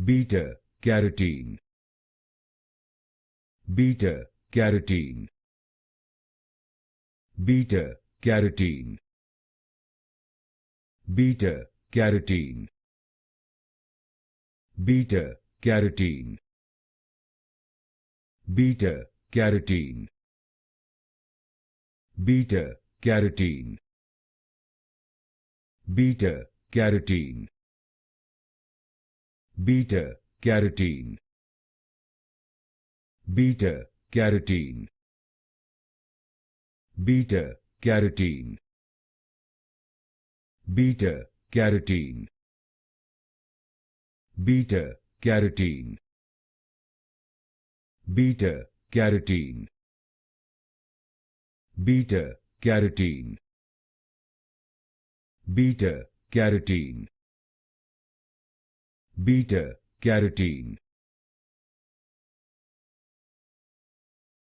beta carotene, beta carotene, beta carotene, beta carotene, beta carotene, beta carotene, beta carotene, beta carotene, beta carotene, beta carotene, beta carotene, beta carotene, beta carotene, beta carotene, beta carotene, beta carotene, beta carotene,